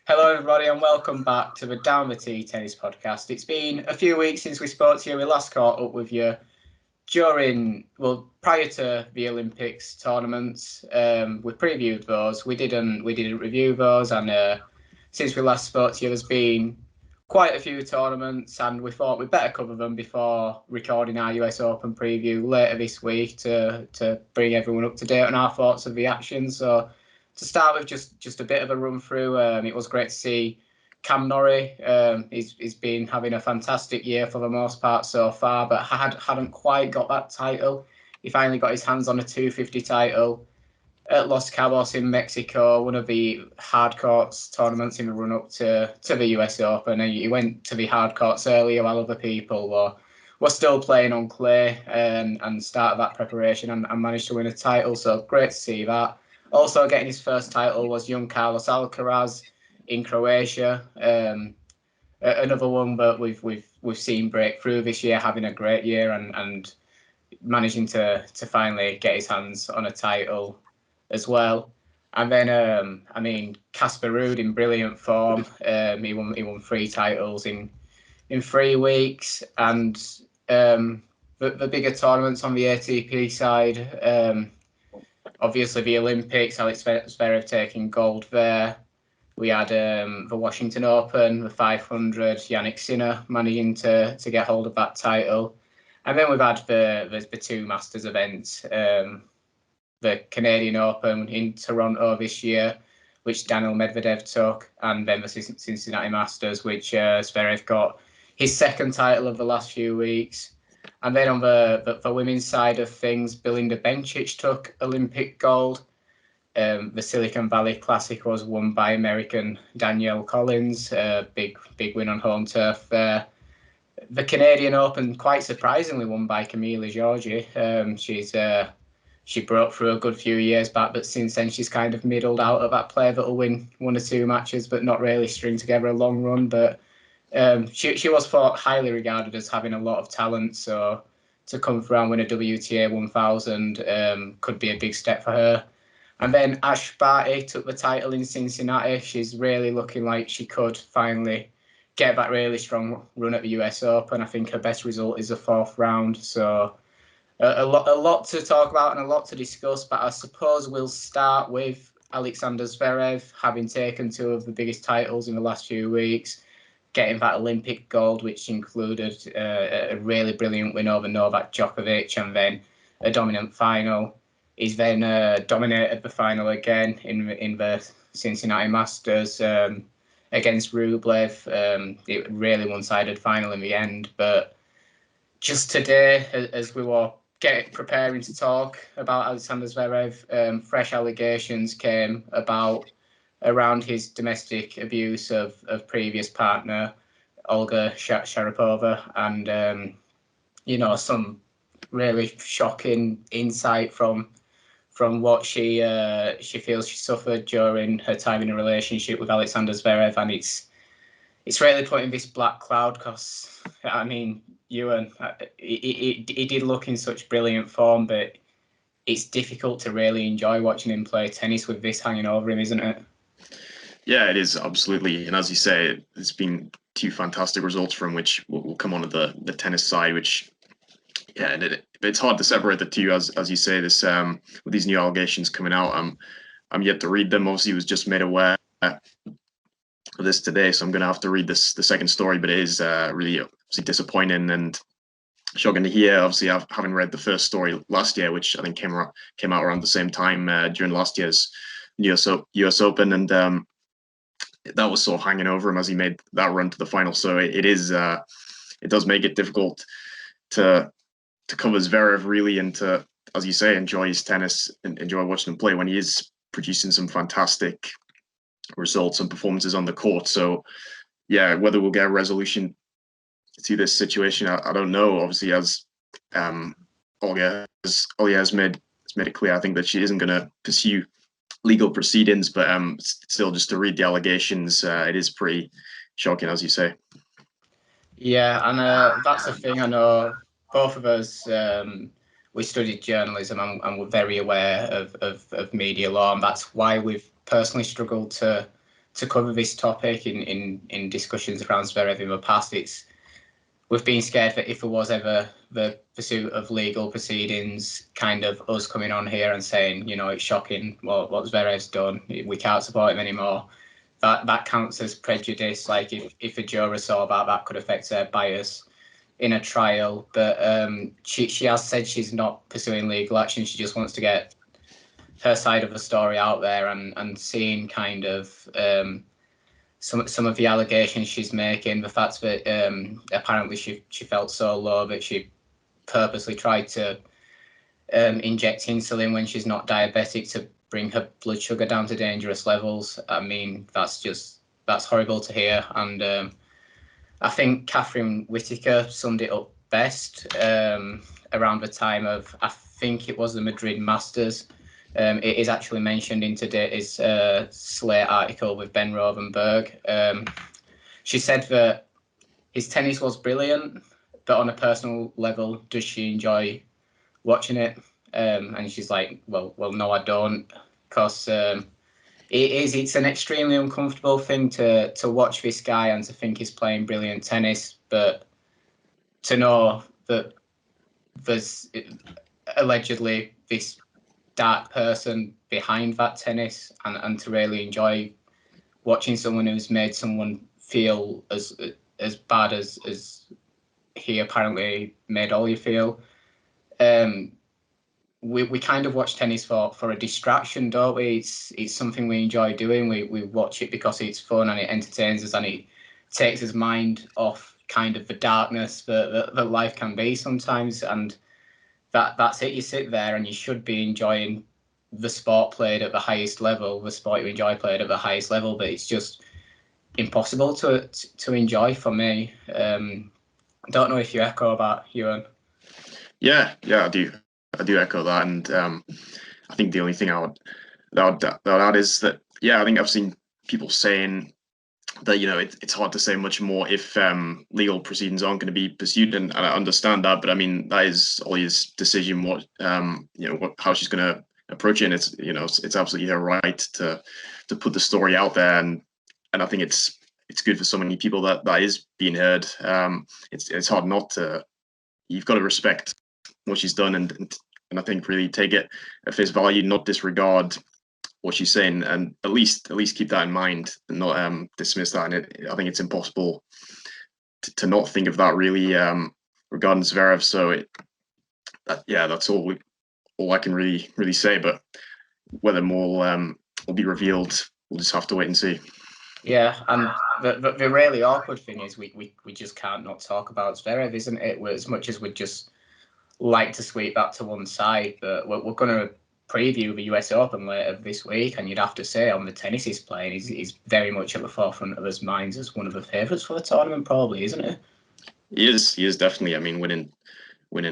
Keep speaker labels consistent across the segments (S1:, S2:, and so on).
S1: Hello, everybody, and welcome back to the Down the Tee Tennis Podcast. It's been a few weeks since we spoke to you. We last caught up with you prior to the Olympics tournaments. We previewed those. We didn't review those, and since we last spoke to you, there's been quite a few tournaments, and we thought we'd better cover them before recording our US Open preview later this week to bring everyone up to date on our thoughts of the action. So, to start with, just a bit of a run through. It was great to see Cam Norrie. He's been having a fantastic year for the most part so far, but hadn't quite got that title. He finally got his hands on a 250 title at Los Cabos in Mexico, one of the hard courts tournaments in the run up to the US Open. And he went to the hard courts earlier while other people were still playing on clay, and started that preparation and managed to win a title. So great to see that. Also getting his first title was young Carlos Alcaraz in Croatia. Another one that we've seen break through this year, having a great year and managing to finally get his hands on a title as well. And then Casper Ruud in brilliant form. He won 3 titles in 3 weeks, and the bigger tournaments on the ATP side. Obviously, the Olympics, Alex Zverev taking gold there. We had the Washington Open, the 500, Yannick Sinner managing to get hold of that title. And then we've had the 2 Masters events, the Canadian Open in Toronto this year, which Daniil Medvedev took, and then the Cincinnati Masters, which Zverev got his second title of the last few weeks. And then on the women's side of things, Belinda Bencic took Olympic gold. The Silicon Valley Classic was won by American Danielle Collins. Big win on home turf there. The Canadian Open, quite surprisingly, won by Camila Giorgi. She broke through a good few years back, but since then she's kind of middled out of that player that'll win 1 or 2 matches, but not really string together a long run. But she was thought highly regarded as having a lot of talent, so to come through and win a WTA 1000 could be a big step for her. And then Ash Barty took the title in Cincinnati. She's really looking like she could finally get that really strong run at the US Open. I think her best result is the 4th round. So a lot to talk about and a lot to discuss. But I suppose we'll start with Alexander Zverev, having taken 2 of the biggest titles in the last few weeks, getting that Olympic gold, which included a really brilliant win over Novak Djokovic, and then a dominant final. He's then dominated the final again in the Cincinnati Masters against Rublev. It really one-sided final in the end. But just today, as we were preparing to talk about Alexander Zverev, fresh allegations came about around his domestic abuse of previous partner Olga Sharapova, and some really shocking insight from what she feels she suffered during her time in a relationship with Alexander Zverev, and it's really putting this black cloud, because I mean, Ewan, he did look in such brilliant form, but it's difficult to really enjoy watching him play tennis with this hanging over him, isn't it?
S2: Yeah, it is, absolutely. And as you say, it's been 2 fantastic results from which will come on to the tennis side, which, yeah, it's hard to separate the 2, as you say, this with these new allegations coming out. I'm yet to read them. Obviously, he was just made aware of this today, so I'm going to have to read the second story, but it is really obviously disappointing and shocking to hear. Obviously, having read the first story last year, which I think came out around the same time during last year's US Open, and that was sort of hanging over him as he made that run to the final. So it does make it difficult to cover Zverev really, and to, as you say, enjoy his tennis and enjoy watching him play when he is producing some fantastic results and performances on the court. So yeah, whether we'll get a resolution to this situation, I don't know. Obviously, as Olga has made it clear, I think that she isn't going to pursue legal proceedings, but still, just to read the allegations, it is pretty shocking, as you say.
S1: Yeah, and that's the thing. I know both of us, we studied journalism, and we're very aware of media law, and that's why we've personally struggled to to cover this topic in discussions around Zverev in the past. We've been scared that if there was ever the pursuit of legal proceedings, kind of us coming on here and saying, you know, it's shocking what Zverev's done, we can't support him anymore. That counts as prejudice. Like if a juror saw that could affect their bias in a trial. But she has said she's not pursuing legal action. She just wants to get her side of the story out there and seeing kind of some of the allegations she's making, the fact that apparently she felt so low that she purposely tried to inject insulin when she's not diabetic to bring her blood sugar down to dangerous levels. I mean, that's horrible to hear. And I think Catherine Whitaker summed it up best around the time of, I think it was the Madrid Masters. It is actually mentioned in today's Slate article with Ben Rovenberg. She said that his tennis was brilliant, but on a personal level, does she enjoy watching it? And she's like, well, no, I don't, because it's an extremely uncomfortable thing to watch this guy and to think he's playing brilliant tennis, but to know that there's allegedly this dark person behind that tennis, and to really enjoy watching someone who's made someone feel as bad as he apparently made Ollie feel. We kind of watch tennis for a distraction, don't we? It's something we enjoy doing. We watch it because it's fun and it entertains us and it takes his mind off kind of the darkness that life can be sometimes. And that's it. You sit there and you should be enjoying the sport played at the highest level, the sport you enjoy played at the highest level, but it's just impossible to enjoy for me. Don't know if you echo that, Ewan.
S2: Yeah, I do echo that, and I think the only thing I would add is that, yeah, I think I've seen people saying that, you know, it's hard to say much more if legal proceedings aren't going to be pursued, and I understand that, but I mean, that is Ollie's decision, how she's going to approach it, and it's absolutely her right to put the story out there, and I think it's good for so many people that is being heard. It's hard not to. You've got to respect what she's done, and I think really take it at face value, not disregard what she's saying, and at least keep that in mind and not dismiss that. And I think it's impossible to not think of that really regarding Zverev. So that's all I can really say. But whether more will be revealed, we'll just have to wait and see.
S1: Yeah, and the really awkward thing is we just can't not talk about Zverev, isn't it? As much as we'd just like to sweep that to one side, but we're going to preview the US Open later this week, and you'd have to say on the tennis he's playing, he's very much at the forefront of his minds as one of the favourites for the tournament, probably, isn't he?
S2: He is definitely. I mean, winning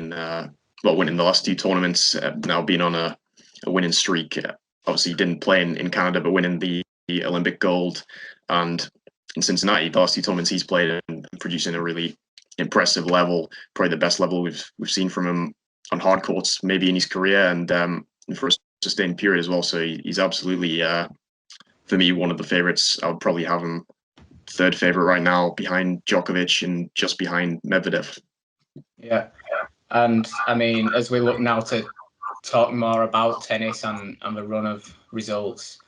S2: the last two tournaments, now being on a winning streak. Obviously, he didn't play in Canada, but winning the Olympic gold, and in Cincinnati, the last two tournaments he's played and producing a really impressive level, probably the best level we've seen from him on hard courts, maybe in his career, and for a sustained period as well. So he's absolutely, for me, one of the favourites. I would probably have him third favourite right now, behind Djokovic and just behind Medvedev.
S1: Yeah, and I mean, as we look now to talk more about tennis and the run of results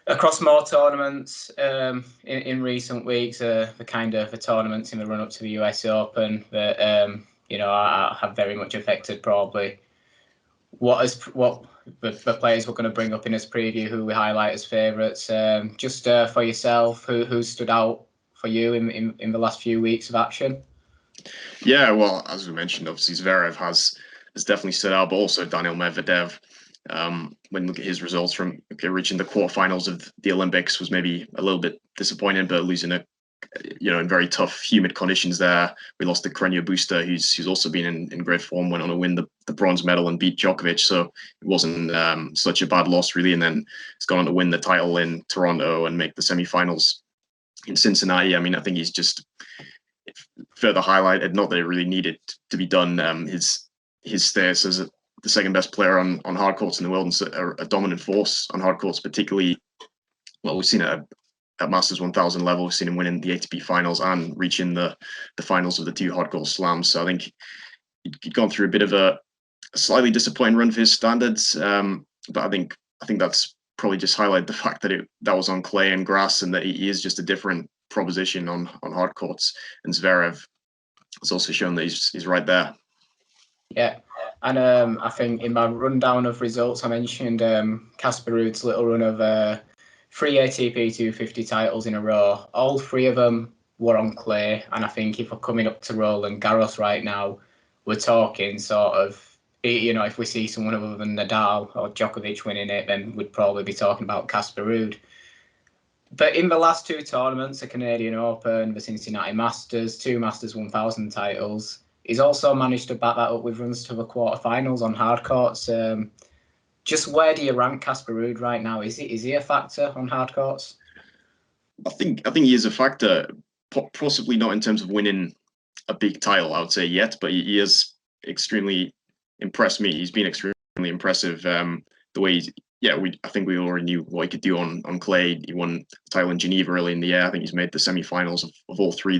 S1: across more tournaments in recent weeks, the kind of the tournaments in the run up to the US Open that have very much affected probably what the players we're going to bring up in this preview, who we highlight as favourites. Just for yourself, who stood out for you in the last few weeks of action?
S2: Yeah, well, as we mentioned, obviously Zverev has definitely stood out, but also Daniil Medvedev. When you look at his results from reaching the quarterfinals of the Olympics, was maybe a little bit disappointing, but losing in very tough, humid conditions there. We lost to Carreño Busta, who's also been in great form, went on to win the bronze medal and beat Djokovic. So it wasn't such a bad loss, really. And then he's gone on to win the title in Toronto and make the semifinals in Cincinnati. I mean, I think he's just further highlighted, not that it really needed to be done, his status as the second best player on hard courts in the world, and a dominant force on hard courts, particularly. Well, we've seen a at Masters 1000 level. We've seen him winning the ATP finals and reaching the finals of the 2 hardcore slams. So I think he'd gone through a bit of a slightly disappointing run for his standards. But I think that's probably just highlight the fact that that was on clay and grass, and that he is just a different proposition on hard courts. And Zverev has also shown that he's right there.
S1: Yeah, and I think in my rundown of results, I mentioned Casper Ruud's little run of 3 ATP 250 titles in a row. All 3 of them were on clay, and I think if we're coming up to Roland Garros right now, we're talking sort of, if we see someone other than Nadal or Djokovic winning it, then we'd probably be talking about Casper Ruud. But in the last 2 tournaments, the Canadian Open, the Cincinnati Masters, 2 Masters 1000 titles, he's also managed to back that up with runs to the quarterfinals on hard courts. Just where do you rank Casper Ruud right now? Is he a factor on hard courts?
S2: I think he is a factor, possibly not in terms of winning a big title, I would say, yet, but he has extremely impressed me. He's been extremely impressive. The way I think we already knew what he could do on clay. He won the title in Geneva early in the year. I think he's made the semi-finals of all 3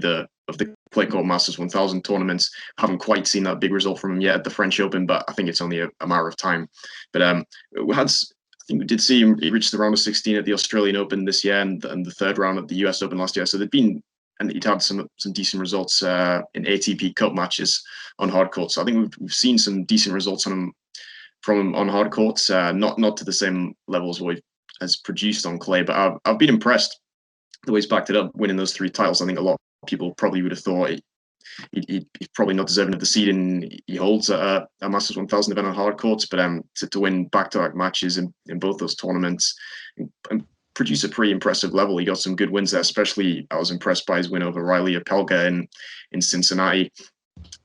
S2: of the clay court Masters 1000 tournaments. Haven't quite seen that big result from him yet at the French Open, but I think it's only a matter of time. But I think we did see him. He reached the round of 16 at the Australian Open this year, and the 3rd round at the US Open last year. So and he'd had some decent results in ATP Cup matches on hard courts. So I think we've seen some decent results from him on hard courts, not to the same level as what he has produced on clay. But I've been impressed the way he's backed it up, winning those 3 titles. I think a lot of people probably would have thought he's probably not deserving of the seeding he holds at a Masters 1000 event on hard courts. But to win back-to-back matches in both those tournaments and produce a pretty impressive level. He got some good wins there, especially I was impressed by his win over Riley Opelka in Cincinnati,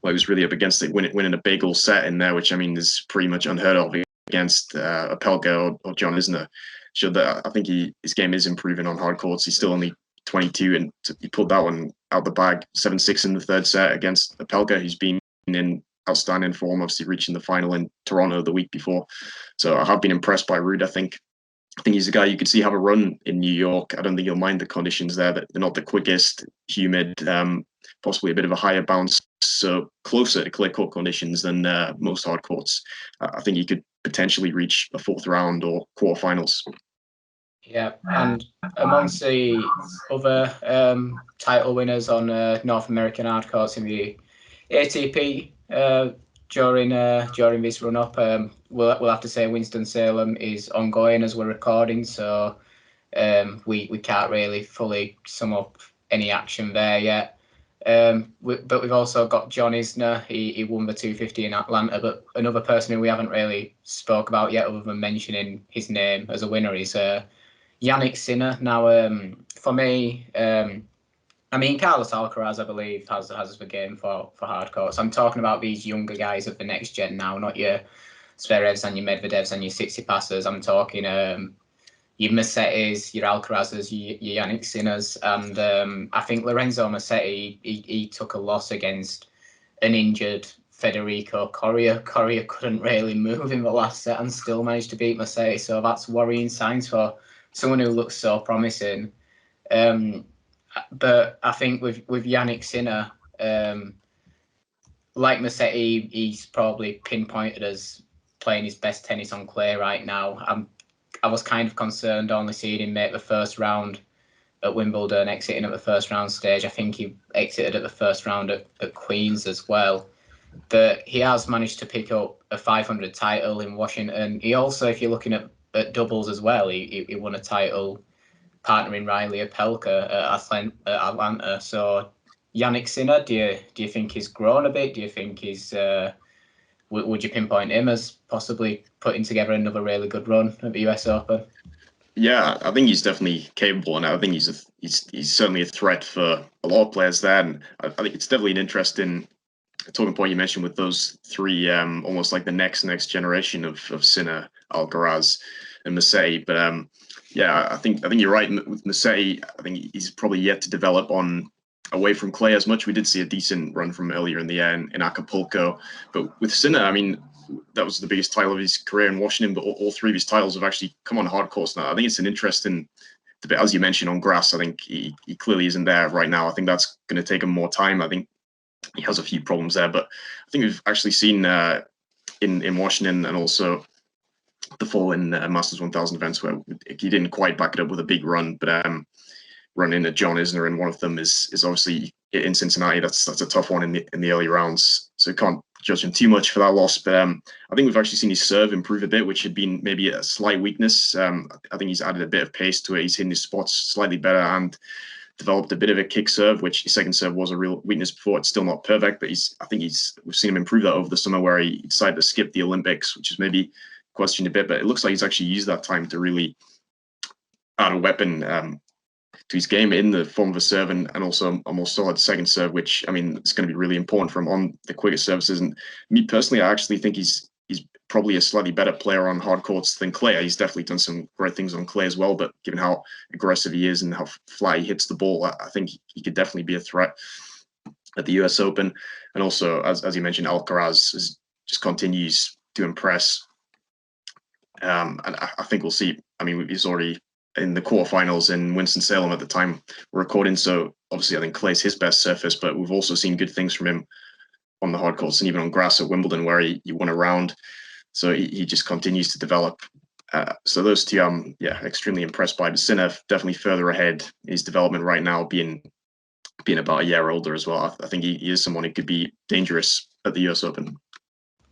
S2: where he was really up against it, winning a bagel set in there, which I mean is pretty much unheard of against Opelka or John Isner. Showed that I think his game is improving on hard courts. He's still only 22, and he pulled that one out the bag, 7-6 in the 3rd set against Opelka, who's been in outstanding form, obviously reaching the final in Toronto the week before. So I have been impressed by Ruud. I think he's a guy you could see have a run in New York. I don't think you'll mind the conditions there. They're not the quickest, humid, possibly a bit of a higher bounce, so closer to clay court conditions than most hard courts. I think he could potentially reach a 4th round or quarterfinals.
S1: Yeah, and amongst the other title winners on North American hard courts in the ATP during this run up, we'll have to say Winston-Salem is ongoing as we're recording, so we can't really fully sum up any action there yet. But we've also got John Isner. He won the 250 in Atlanta, but another person who we haven't really spoke about yet, other than mentioning his name as a winner, is Yannick Sinner. Now, for me, I mean, Carlos Alcaraz, I believe, has the game for hard courts. I'm talking about these younger guys of the next gen now, not your Zverevs and your Medvedevs and your Tsitsipas's. I'm talking your Musettis, your Alcarazes, your Yannick Sinners, and I think Lorenzo Musetti, he took a loss against an injured Federico Coria. Coria couldn't really move in the last set and still managed to beat Musetti, so that's worrying signs for someone who looks so promising. But I think with Yannick Sinner, like Musetti, he's probably pinpointed as playing his best tennis on clay right now. I was kind of concerned only seeing him make the 1st round at Wimbledon, exiting at the 1st round stage. I think he exited at the 1st round at Queen's as well. But he has managed to pick up a 500 title in Washington. He also, if you're looking at doubles as well, he won a title partnering Riley Opelka at Atlanta. So Yannick Sinner, do you think he's grown a bit? Do you think he's would you pinpoint him as possibly putting together another really good run at the US Open?
S2: Yeah, I think he's definitely capable, and I think he's certainly a threat for a lot of players there. And I think it's definitely an interesting talking point you mentioned with those 3, almost like the next generation of Sinner, Alcaraz, and Musetti. But yeah, I think you're right with Musetti. I think he's probably yet to develop away from clay as much. We did see a decent run from earlier in the year in Acapulco, but with Sinner, I mean, that was the biggest title of his career in Washington. But all 3 of his titles have actually come on hard courts now. I think it's an interesting as you mentioned, on grass, I think he clearly isn't there right now. I think that's going to take him more time. I think he has a few problems there, but I think we've actually seen in Washington and also the fall in Masters 1000 events where he didn't quite back it up with a big run, but run into John Isner, and one of them is obviously in Cincinnati. That's a tough one in the early rounds, so can't judge him too much for that loss. But I think we've actually seen his serve improve a bit, which had been maybe a slight weakness. I think he's added a bit of pace to it. He's hitting his spots slightly better and developed a bit of a kick serve, which his second serve was a real weakness before. It's still not perfect, but we've seen him improve that over the summer, where he decided to skip the Olympics, which is maybe questioned a bit, but it looks like he's actually used that time to really add a weapon to his game in the form of a serve and also a more solid second serve, which, I mean, it's going to be really important for him on the quicker services. And me personally, I actually think he's probably a slightly better player on hard courts than clay. He's definitely done some great things on clay as well, but given how aggressive he is and how flat he hits the ball, I think he could definitely be a threat at the US Open. And also, as you mentioned, Alcaraz just continues to impress. And I think we'll see. I mean, he's already in the quarterfinals in Winston-Salem at the time we're recording. So obviously, I think clay's his best surface, but we've also seen good things from him on the hard courts and even on grass at Wimbledon, where he won a round. So he just continues to develop. So those two, I'm extremely impressed by. But Sinner definitely further ahead in his development right now, being about a year older as well. I think he is someone who could be dangerous at the US Open.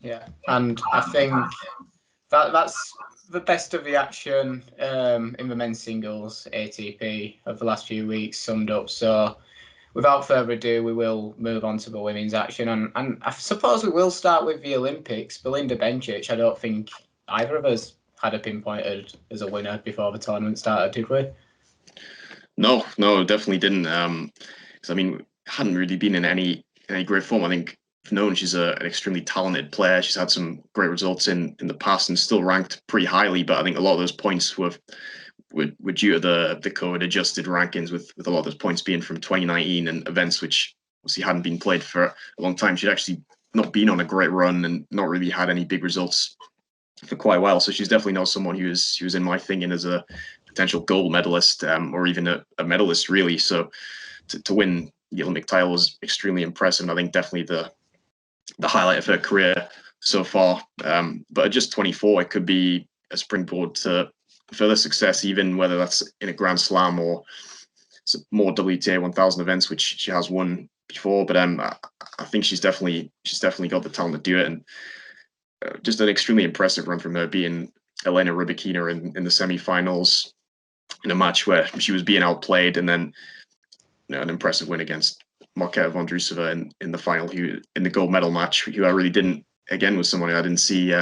S1: Yeah, and I think that's the best of the action in the men's singles ATP of the last few weeks summed up. So without further ado, we will move on to the women's action. And I suppose we will start with the Olympics. Belinda Bencic, I don't think either of us had her pinpointed as a winner before the tournament started, did we?
S2: No, definitely didn't. Because I mean, hadn't really been in any great form. I think I've known she's an extremely talented player. She's had some great results in the past and still ranked pretty highly. But I think a lot of those points were due to the COVID adjusted rankings, with a lot of those points being from 2019 and events which obviously hadn't been played for a long time. She'd actually not been on a great run and not really had any big results for quite a while. So she's definitely not someone who was in my thinking as a potential gold medalist or even a medalist, really. So to win the Olympic title was extremely impressive, and I think definitely the highlight of her career so far. But at just 24, it could be a springboard to further success, even whether that's in a Grand Slam or more WTA 1000 events, which she has won before. But I think she's definitely got the talent to do it, and just an extremely impressive run from her, being Elena Rybakina in the semi-finals in a match where she was being outplayed, and then an impressive win against Marketa Vondrousova in the final, who in the gold medal match, who I really didn't, again, was someone I didn't see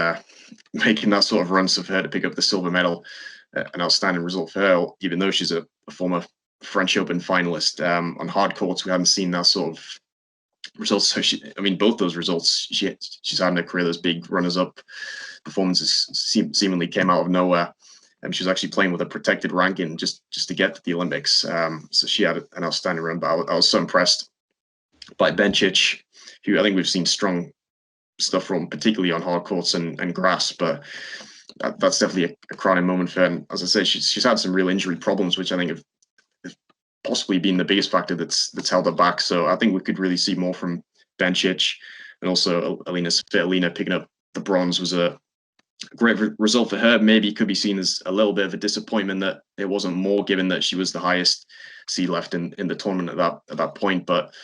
S2: making that sort of run. So for her to pick up the silver medal, an outstanding result for her, even though she's a former French Open finalist. On hard courts, we hadn't seen that sort of results. So both those results she's had in her career, those big runners-up performances, seemingly came out of nowhere. And she was actually playing with a protected ranking just to get to the Olympics. So she had an outstanding run. But I was so impressed by Bencic, who I think we've seen strong stuff from, particularly on hard courts and grass. But that's definitely a crowning moment for her. And as I said, she's had some real injury problems, which I think have possibly been the biggest factor that's held her back. So I think we could really see more from Bencic. And also Alina Svitolina picking up the bronze was a great result for her. Maybe could be seen as a little bit of a disappointment that it wasn't more, given that she was the highest seed left in the tournament at that point. But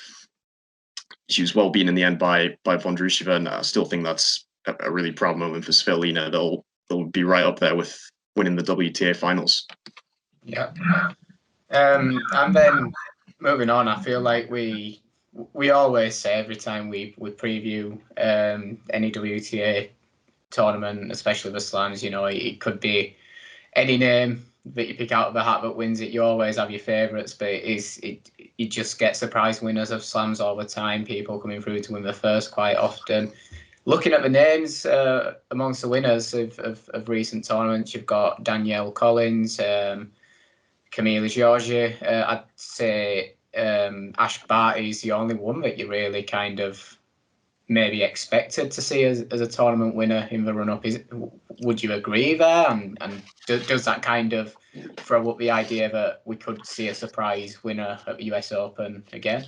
S2: she was well beaten in the end by Vondrousova, and I still think that's a really proud moment for Svitolina. They'll be right up there with winning the WTA finals.
S1: Yeah. And then moving on, I feel like we always say every time we preview any WTA tournament, especially the slams, it could be any name that you pick out of the hat that wins it. You always have your favourites, but you just get surprise winners of slams all the time, people coming through to win the first quite often. Looking at the names amongst the winners of recent tournaments, you've got Danielle Collins, Camila Giorgi. I'd say Ash Barty is the only one that you really kind of maybe expected to see as a tournament winner in the run-up. Would you agree there? And does that kind of throw up the idea that we could see a surprise winner at the US Open again?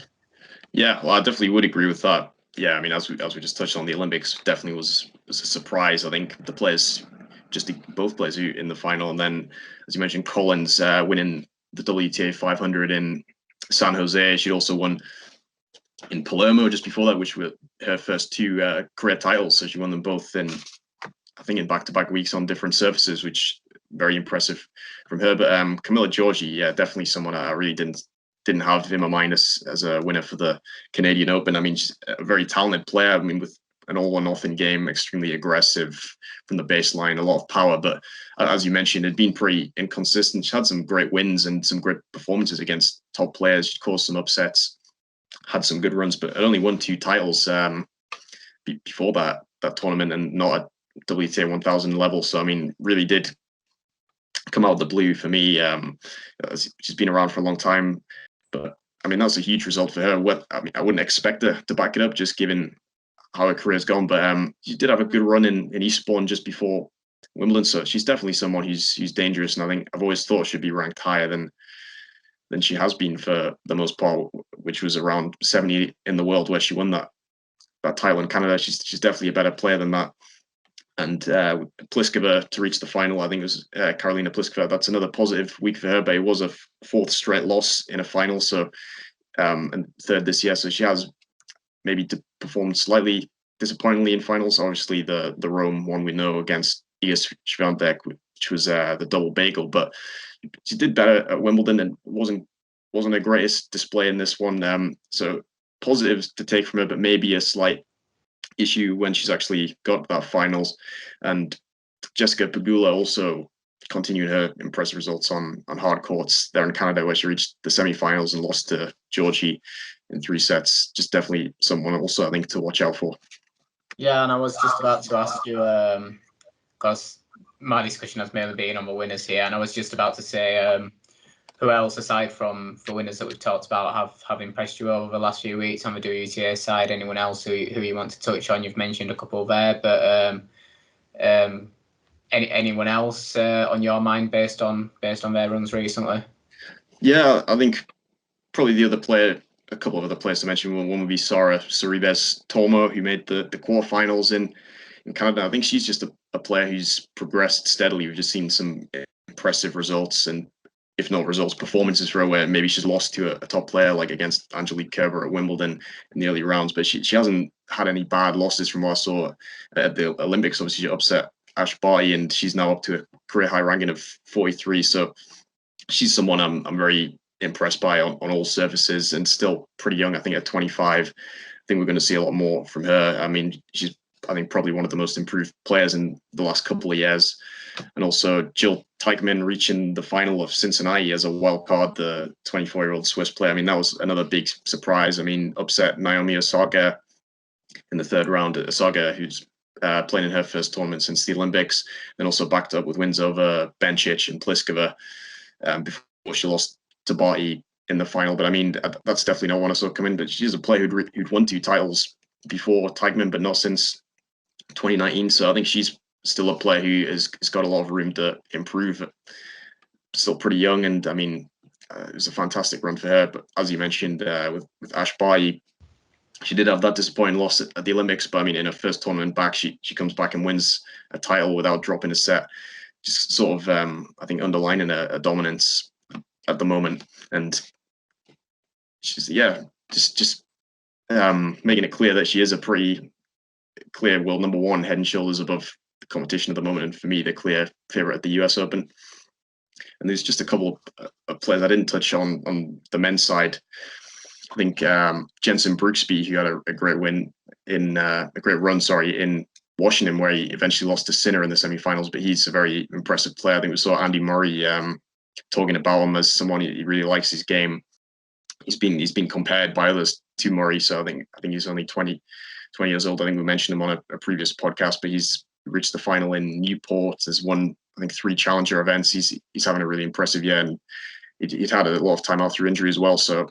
S2: Yeah, well, I definitely would agree with that. Yeah, I mean, as we just touched on, the Olympics definitely was a surprise. I think the players, both players who in the final, and then as you mentioned, Collins winning the WTA 500 in San Jose. She also won in Palermo just before that, which were her first two career titles. So she won them both in, I think, in back-to-back weeks on different surfaces, which very impressive from her. But Camilla Giorgi, yeah, definitely someone I really didn't have in my mind as a winner for the Canadian Open. I mean, she's a very talented player. I mean, with an all or nothing game, extremely aggressive from the baseline, a lot of power. But as you mentioned, had been pretty inconsistent. She had some great wins and some great performances against top players. She caused some upsets, had some good runs, but had only won 2 titles before that tournament, and not at WTA 1000 level. So I mean, really did come out of the blue for me. She's been around for a long time, but I mean, that's a huge result for her. I mean, I wouldn't expect her to back it up, just given how her career's gone. But she did have a good run in Eastbourne just before Wimbledon, so she's definitely someone who's dangerous. And I think I've always thought she'd be ranked higher than she has been for the most part, which was around 70 in the world where she won that title in Canada. She's definitely a better player than that. And Pliskova to reach the final, I think it was Karolina Pliskova. That's another positive week for her, but it was a 4th straight loss in a final, so and 3rd this year. So she has maybe performed slightly disappointingly in finals. Obviously, the Rome one we know against Iga Swiatek, which was the double bagel, but she did better at Wimbledon and wasn't her greatest display in this one. So positives to take from her, but maybe a slight issue when she's actually got that finals. And Jessica Pegula also continued her impressive results on hard courts there in Canada, where she reached the semi-finals and lost to Georgie in 3 sets. Just definitely someone also I think to watch out for.
S1: Yeah, and I was just about to ask you, because my discussion has mainly been on the winners here, and I was just about to say, who else aside from the winners that we've talked about have impressed you over the last few weeks on the WTA side? Anyone else who you want to touch on? You've mentioned a couple there, but anyone else on your mind based on their runs recently?
S2: Yeah, I think probably a couple of other players to mention. One would be Sara Sorribes Tormo, who made the quarterfinals in Canada. I think she's just a player who's progressed steadily. We've just seen some impressive results, and if not results, performances for her where maybe she's lost to a top player like against Angelique Kerber at Wimbledon in the early rounds, but she hasn't had any bad losses from what I saw at the Olympics. Obviously, she upset Ash Barty, and she's now up to a career high ranking of 43. So she's someone I'm very impressed by on all surfaces, and still pretty young. I think at 25, I think we're going to see a lot more from her. I mean, she's probably one of the most improved players in the last couple of years. And also Jill Teichmann reaching the final of Cincinnati as a wild card, the 24-year-old Swiss player. I mean, that was another big surprise. I mean, upset Naomi Osaka in the 3rd round. Osaka, who's playing in her first tournament since the Olympics, and also backed up with wins over Bencic and Pliskova before she lost to Barty in the final. But I mean, that's definitely not one I saw come in. But she's a player who'd won 2 titles before Teichmann, but not since 2019. So I think she's still a player who has got a lot of room to improve. Still pretty young, and I mean, it was a fantastic run for her. But as you mentioned, with Ash Barty, she did have that disappointing loss at the Olympics. But I mean, in her first tournament back, she comes back and wins a title without dropping a set. Just sort of, I think, underlining a dominance at the moment, and she's just making it clear that she is a pretty clear world number 1, head and shoulders above the competition at the moment, and for me, the clear favorite at the US Open. And there's just a couple of players I didn't touch on the men's side. I think Jensen Brooksby, who had a great win in a great run, in Washington, where he eventually lost to Sinner in the semifinals, but he's a very impressive player. I think we saw Andy Murray talking about him as someone he really likes his game. He's been compared by others to Murray, so I think he's only 20 years old. I think we mentioned him on a previous podcast, but he's reached the final in Newport. Has won, I think, 3 challenger events. He's having a really impressive year, and he'd had a lot of time out through injury as well. So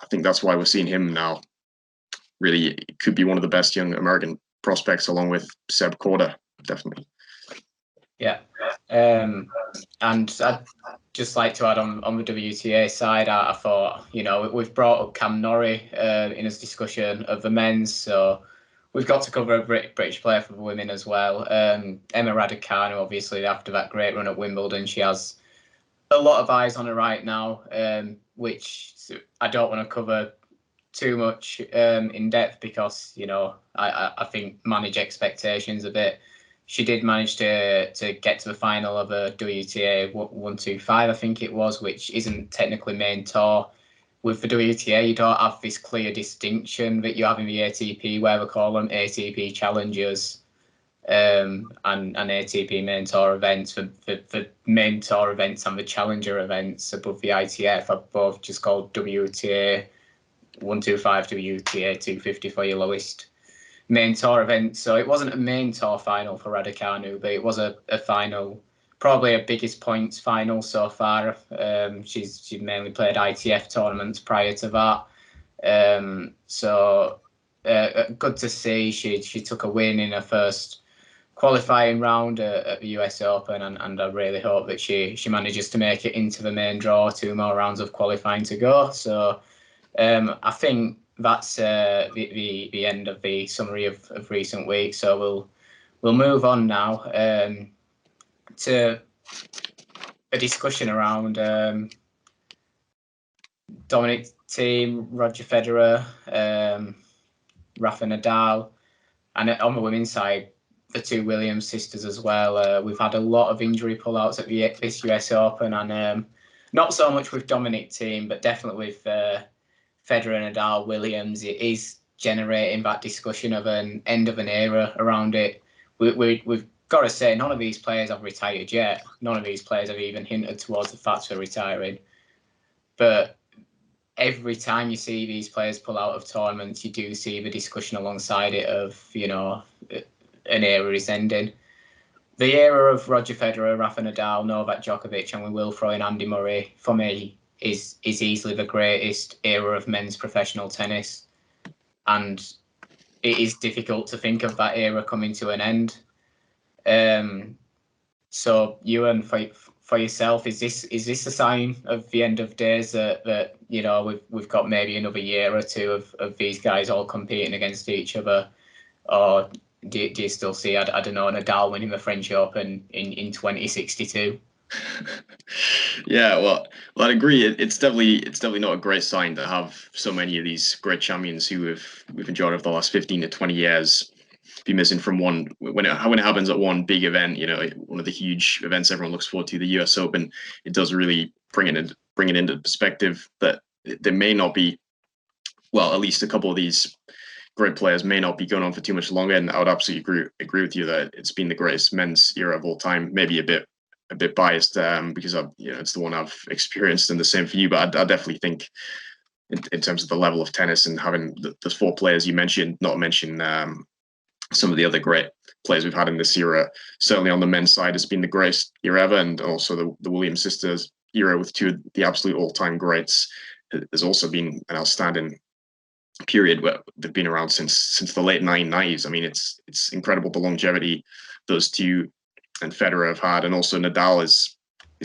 S2: I think that's why we're seeing him now. Really, it could be one of the best young American prospects, along with Seb Korda, definitely.
S1: Yeah. And I'd just like to add on the WTA side, I thought, we've brought up Cam Norrie in his discussion of the men's, so we've got to cover a British player for the women as well. Emma Raducanu, obviously, after that great run at Wimbledon, she has a lot of eyes on her right now, which I don't want to cover too much in depth because, I think manage expectations a bit. She did manage to get to the final of a WTA 125, I think it was, which isn't technically main tour. With the WTA, you don't have this clear distinction that you have in the ATP, where we call them ATP challengers and ATP main tour events. For main tour events and the challenger events above the ITF are both just called WTA 125, WTA 250 for your lowest main tour event. So it wasn't a main tour final for Raducanu, but it was a final, probably a biggest points final so far. She'd mainly played ITF tournaments prior to that. So good to see she took a win in her first qualifying round at the US Open, and I really hope that she manages to make it into the main draw. 2 more rounds of qualifying to go. So I think that's the end of the summary of recent weeks. So we'll move on now to a discussion around Dominic Thiem, Roger Federer, Rafa Nadal, and on the women's side, the two Williams sisters as well. We've had a lot of injury pullouts at this US Open, and not so much with Dominic Thiem, but definitely with Federer, Nadal, Williams. It is generating that discussion of an end of an era around it. We've got to say, none of these players have retired yet. None of these players have even hinted towards the fact they're retiring. But every time you see these players pull out of tournaments, you do see the discussion alongside it of, an era is ending. The era of Roger Federer, Rafa Nadal, Novak Djokovic, and we will throw in Andy Murray, for me, is easily the greatest era of men's professional tennis. And it is difficult to think of that era coming to an end. So Ewan, for yourself, is this a sign of the end of days that we've got maybe another year or two of these guys all competing against each other, or do you still see, I don't know, Nadal winning the French Open in 2062?
S2: Yeah, well, I'd agree. It's definitely not a great sign to have so many of these great champions who we've enjoyed over the last 15 to 20 years be missing from one when it happens at one big event. One of the huge events everyone looks forward to, the US Open. It does really bring it into perspective that there may not be, well, at least a couple of these great players may not be going on for too much longer. And I would absolutely agree with you that it's been the greatest men's era of all time. Maybe a bit biased because it's the one I've experienced, and the same for you. But I definitely think in terms of the level of tennis and having the four players you mentioned, not mention some of the other great players we've had in this era. Certainly on the men's side, it's been the greatest era ever, and also the Williams sisters era with two of the absolute all-time greats. There's also been an outstanding period where they've been around since the late 1990s. I mean, it's incredible the longevity those two and Federer have had, and also Nadal is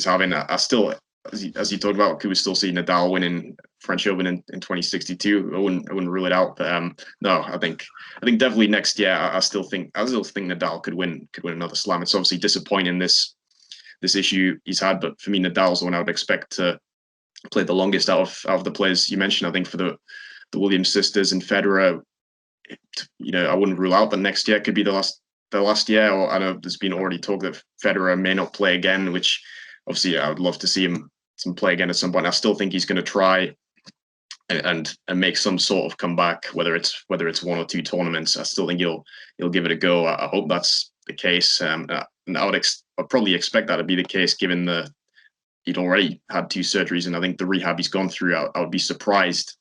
S2: having. I still, as you talked about, could we still see Nadal winning French Open in 2062? I wouldn't rule it out. But no, I think definitely next year. I still think Nadal could win another slam. It's obviously disappointing this issue he's had, but for me, Nadal's the one I would expect to play the longest out of the players you mentioned. I think for the Williams sisters and Federer, I wouldn't rule out that next year could be the last year. Or I know there's been already talk that Federer may not play again, which obviously I would love to see him play again at some point. I still think he's going to try and make some sort of comeback, whether it's one or two tournaments. I still think he'll give it a go. I hope that's the case. And I'd probably expect that to be the case, given he'd already had 2 surgeries, and I think the rehab he's gone through. I would be surprised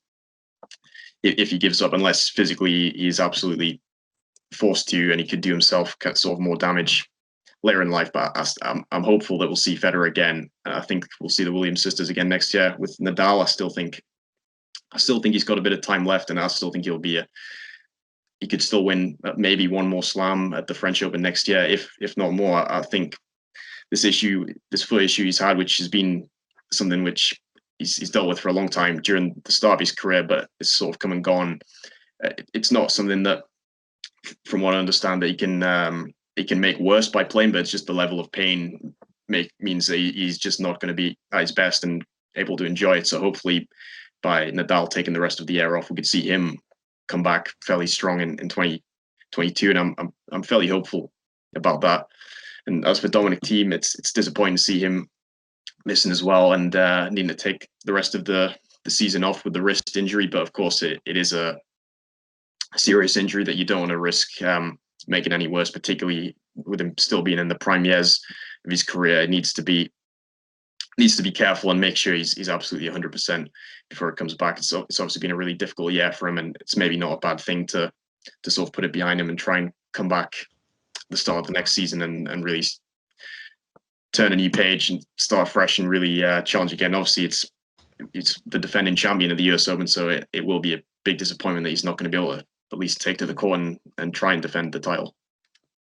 S2: if he gives up, unless physically he's absolutely forced to, and he could do himself sort of more damage later in life. But I'm hopeful that we'll see Federer again. I think we'll see the Williams sisters again next year. With Nadal, I still think he's got a bit of time left, and I still think he could still win maybe one more slam at the French Open next year, if not more. I think this foot issue he's had, which has been something which he's dealt with for a long time during the start of his career, but it's sort of come and gone. It's not something that, from what I understand, that he can make worse by playing, but it's just the level of pain means that he's just not going to be at his best and able to enjoy it. So hopefully, by Nadal taking the rest of the year off, we could see him come back fairly strong in 2022, and I'm fairly hopeful about that. And as for Dominic Thiem, it's disappointing to see him missing as well and needing to take the rest of the season off with the wrist injury. But of course, it is a serious injury that you don't want to risk making any worse, particularly with him still being in the prime years of his career. It needs to be careful and make sure he's absolutely 100% before it comes back. It's obviously been a really difficult year for him, and it's maybe not a bad thing to sort of put it behind him and try and come back at the start of the next season and really turn a new page and start fresh and really challenge again. Obviously, it's the defending champion of the US Open, so it will be a big disappointment that he's not going to be able to at least take to the court and try and defend the title.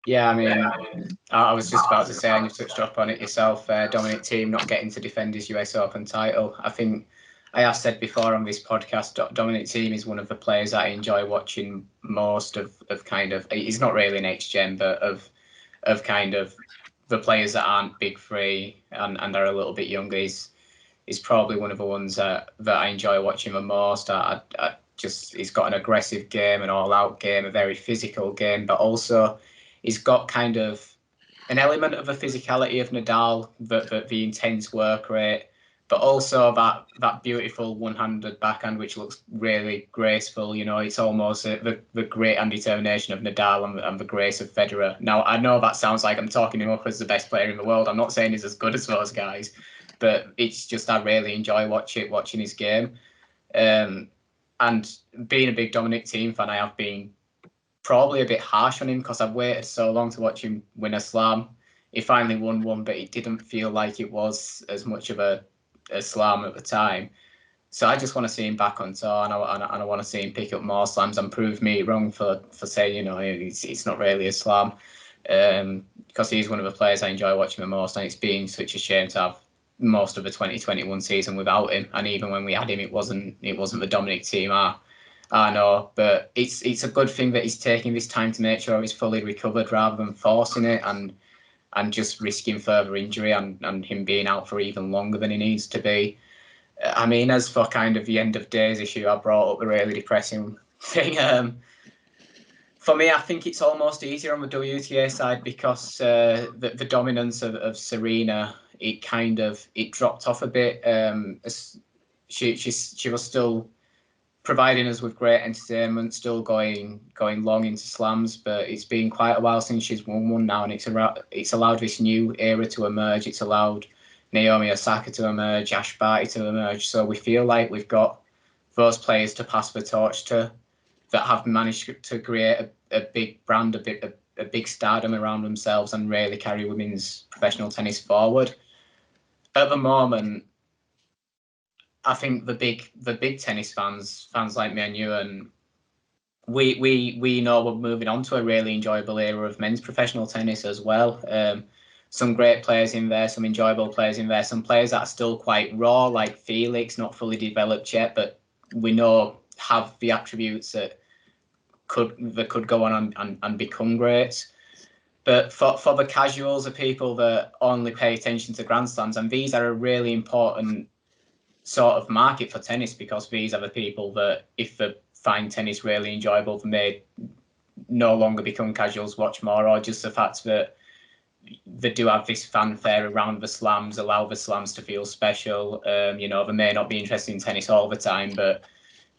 S1: Yeah, I mean, I was just about to say, and you touched up on it yourself, Dominic Thiem not getting to defend his US Open title. I think I have said before on this podcast, Dominic Thiem is one of the players I enjoy watching most of kind of, he's not really next gen, but of kind of the players that aren't big three and are a little bit younger. He's probably one of the ones that I enjoy watching the most. He's got an aggressive game, an all-out game, a very physical game, but also he's got kind of an element of the physicality of Nadal, the intense work rate, but also that beautiful one-handed backhand, which looks really graceful. You know, it's almost the grit and determination of Nadal and the grace of Federer. Now, I know that sounds like I'm talking him up as the best player in the world. I'm not saying he's as good as those guys, but it's just I really enjoy watching his game. And being a big Dominic Thiem fan, I have been probably a bit harsh on him because I've waited so long to watch him win a slam. He finally won one, but it didn't feel like it was as much of a slam at the time. So I just want to see him back on tour, and I want to see him pick up more slams and prove me wrong for saying, you know, it's not really a slam. Because he's one of the players I enjoy watching the most, and it's been such a shame to have most of the 2021 season without him. And even when we had him, it wasn't the Dominic Thiem I know, but it's a good thing that he's taking this time to make sure he's fully recovered rather than forcing it and just risking further injury and him being out for even longer than he needs to be. I mean, as for kind of the end of days issue, I brought up the really depressing thing. For me, I think it's almost easier on the WTA side because the dominance of Serena, it dropped off a bit. She was still providing us with great entertainment, still going long into slams, but it's been quite a while since she's won one now, and it's allowed this new era to emerge. It's allowed Naomi Osaka to emerge, Ash Barty to emerge. So we feel like we've got those players to pass the torch to that have managed to create a big brand, a big stardom around themselves and really carry women's professional tennis forward. At the moment, I think the big tennis fans like me and you, and we know we're moving on to a really enjoyable era of men's professional tennis as well. Some great players in there, some enjoyable players in there, some players that are still quite raw, like Felix, not fully developed yet, but we know have the attributes that could go on and become great. But for the casuals, the people that only pay attention to Grand Slams, and these are a really important sort of market for tennis, because these are the people that, if they find tennis really enjoyable, they may no longer become casuals, watch more, or just the fact that they do have this fanfare around the slams, allow the slams to feel special. You know, they may not be interested in tennis all the time, but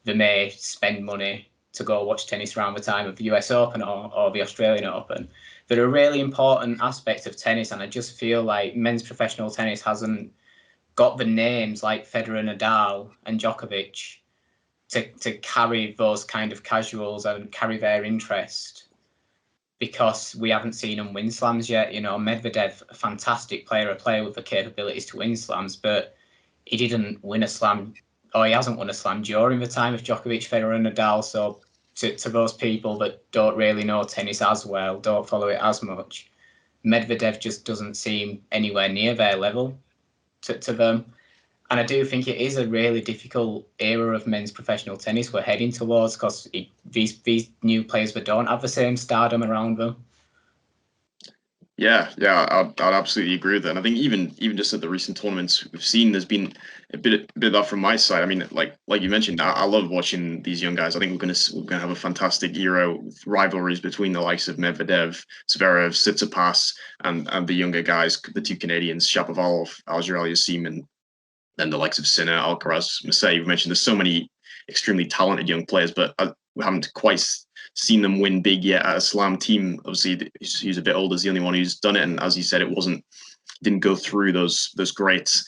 S1: they may spend money to go watch tennis around the time of the US Open or the Australian Open. They're a really important aspect of tennis, and I just feel like men's professional tennis hasn't got the names like Federer, Nadal and Djokovic to carry those kind of casuals and carry their interest, because we haven't seen them win slams yet. You know, Medvedev, a fantastic player, a player with the capabilities to win slams, but he didn't win a slam, or he hasn't won a slam during the time of Djokovic, Federer and Nadal. So to those people that don't really know tennis as well, don't follow it as much, Medvedev just doesn't seem anywhere near their level to them. And I do think it is a really difficult era of men's professional tennis we're heading towards, because these new players that don't have the same stardom around them.
S2: Yeah, I'd absolutely agree with that. And I think even just at the recent tournaments we've seen, there's been a bit of that from my side. I mean, like you mentioned, I love watching these young guys. I think we're gonna have a fantastic era with rivalries between the likes of Medvedev, Zverev, Tsitsipas, and the younger guys, the two Canadians, Shapovalov, Alger-Aliassime, and then the likes of Sinner, Alcaraz, Marseille. You mentioned there's so many extremely talented young players, but we haven't quite seen them win big yet at a slam team. Obviously, he's a bit older, is the only one who's done it, and as you said, didn't go through those greats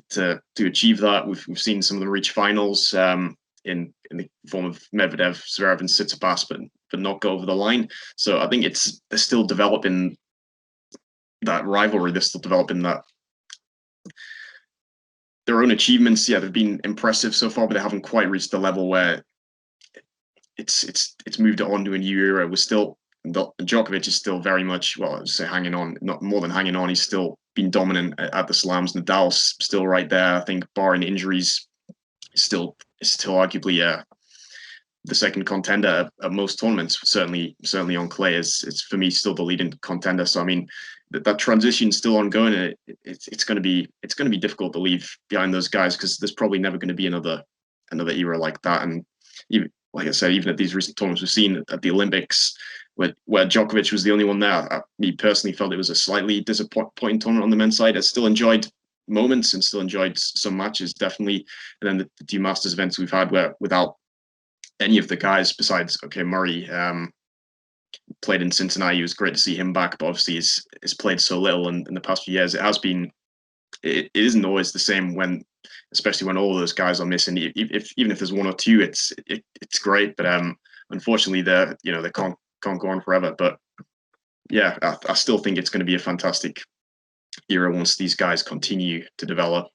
S2: to achieve that. We've seen some of them reach finals in the form of Medvedev, Zverev, and Tsitsipas, but not go over the line. So I think they're still developing that rivalry. They're still developing that their own achievements. Yeah, they've been impressive so far, but they haven't quite reached the level where it's moved on to a new era. Djokovic is still very much, well, I'd say hanging on, not more than hanging on. He's still been dominant at the slams. Nadal's still right there. I think barring injuries, is still arguably the second contender at most tournaments. Certainly on clay is for me still the leading contender. So I mean, that transition is still ongoing. It's going to be difficult to leave behind those guys, because there's probably never going to be another era like that. And even, like I said, even at these recent tournaments we've seen at the Olympics, where Djokovic was the only one there, me personally felt it was a slightly disappointing tournament on the men's side. I still enjoyed moments and still enjoyed some matches, definitely. And then the two Masters events we've had where without any of the guys besides, Murray played in Cincinnati. It was great to see him back, but obviously he's played so little in the past few years. It isn't always the same especially when all those guys are missing. Even if there's one or two, it's great. But unfortunately, they can't go on forever. But yeah, I still think it's going to be a fantastic era once these guys continue to develop.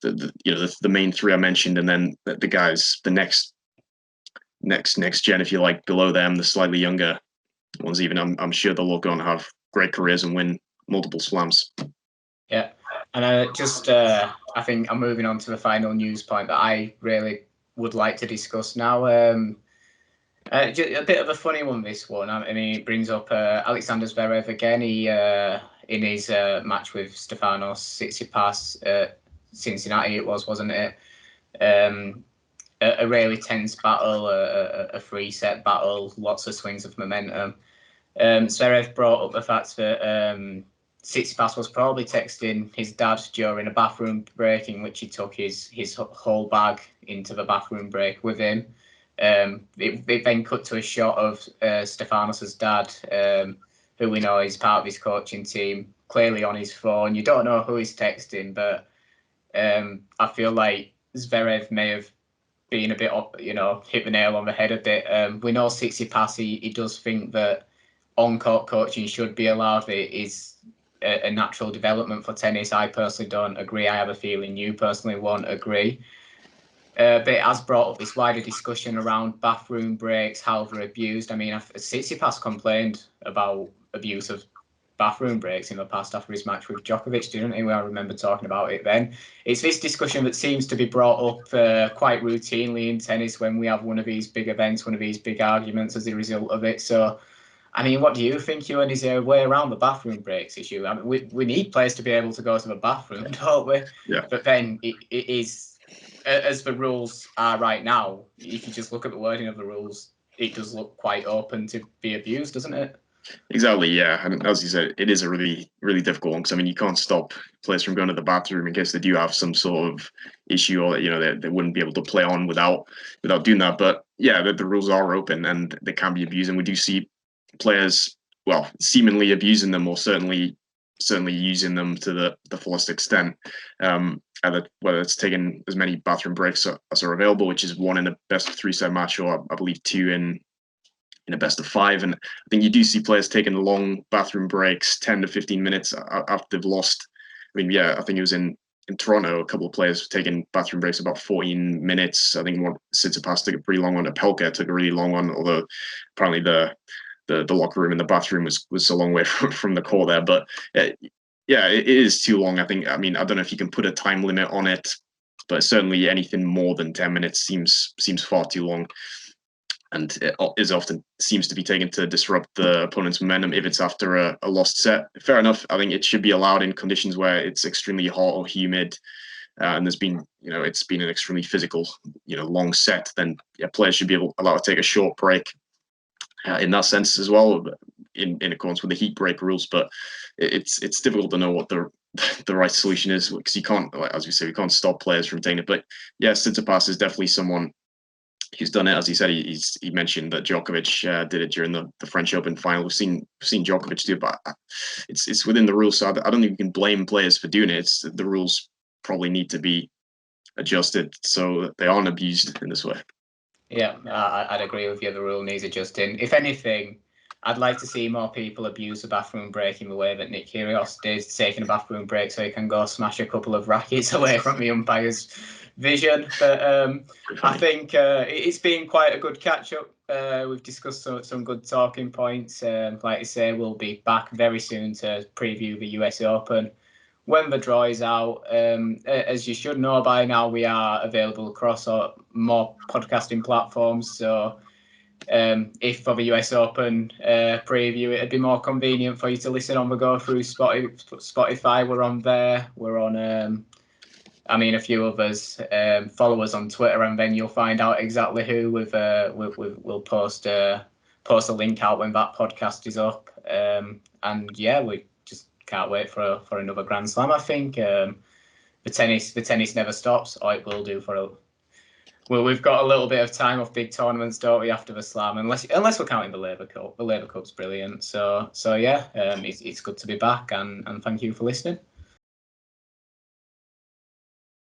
S2: The main three I mentioned, and then the guys, the next gen, if you like, below them, the slightly younger ones. Even I'm sure they'll all go on to have great careers and win multiple slams.
S1: Yeah. And I think I'm moving on to the final news point that I really would like to discuss now. A bit of a funny one, this one. I mean, it brings up Alexander Zverev again. He in his match with Stefanos Tsitsipas, Cincinnati it was, wasn't it? A really tense battle, a three-set battle, lots of swings of momentum. Zverev brought up the fact that Tsitsipas was probably texting his dad during a bathroom break, in which he took his whole bag into the bathroom break with him. It then cut to a shot of Stefanos's dad, who we know is part of his coaching team, clearly on his phone. You don't know who he's texting, but I feel like Zverev may have been a bit, hit the nail on the head a bit. We know Tsitsipas, he does think that on-court coaching should be allowed. It is a natural development for tennis. I personally don't agree. I have a feeling you personally won't agree. But it has brought up this wider discussion around bathroom breaks, how they're abused. I mean, Tsitsipas complained about abuse of bathroom breaks in the past after his match with Djokovic, didn't he? I remember talking about it then. It's this discussion that seems to be brought up quite routinely in tennis when we have one of these big events, one of these big arguments as a result of it. So, I mean, what do you think, Ewan? Is there a way around the bathroom breaks issue? I mean, we need players to be able to go to the bathroom, don't we?
S2: Yeah.
S1: But then it is, as the rules are right now, if you just look at the wording of the rules, it does look quite open to be abused, doesn't it?
S2: Exactly, yeah. And as you said, it is a really, really difficult one, because I mean, you can't stop players from going to the bathroom in case they do have some sort of issue, or they wouldn't be able to play on without doing that. But yeah, the rules are open and they can be abused, and we do see players, well, seemingly abusing them, or certainly using them to the fullest extent. Whether it's taking as many bathroom breaks as are available, which is one in a best of 3-set match, or I believe 2 in a best of 5. And I think you do see players taking long bathroom breaks, 10 to 15 minutes after they've lost. I mean, yeah, I think it was in Toronto, a couple of players taking bathroom breaks about 14 minutes. I think Tsitsipas took a pretty long one. Pelka took a really long one, although apparently the the locker room and the bathroom was a long way from the court there. But yeah, it is too long. I mean, I don't know if you can put a time limit on it, but certainly anything more than 10 minutes seems far too long. And it is often seems to be taken to disrupt the opponent's momentum if it's after a lost set. Fair enough. I think it should be allowed in conditions where it's extremely hot or humid, and there's been, it's been an extremely physical, long set. Then players should be allowed to take a short break in that sense as well, in accordance with the heat break rules. But it's difficult to know what the right solution is, because you can't, as we say, we can't stop players from taking it. But yeah, Tsitsipas is definitely someone who's done it. As he said, he mentioned that Djokovic did it during the French Open final. We've seen Djokovic do it, but it's within the rules. So I don't think we can blame players for doing it. The rules probably need to be adjusted so they aren't abused in this way.
S1: Yeah, I'd agree with you. The rule needs adjusting. If anything, I'd like to see more people abuse the bathroom break in the way that Nick Kyrgios did, taking a bathroom break so he can go smash a couple of rackets away from the umpire's vision. But I think it's been quite a good catch-up. We've discussed some good talking points. Like I say, we'll be back very soon to preview the US Open when the draw is out. As you should know by now, we are available across more podcasting platforms. So if for the US Open preview, it'd be more convenient for you to listen on the go through Spotify. We're on there. We're on, a few others. Follow us on Twitter, and then you'll find out exactly who. We'll post a link out when that podcast is up. And yeah, we just can't wait for another Grand Slam. I think the tennis never stops, or it will do for well, we've got a little bit of time off big tournaments, don't we, after the Slam? Unless we're counting the Labour Cup. The Labour Cup's brilliant. So yeah, it's good to be back, and thank you for listening.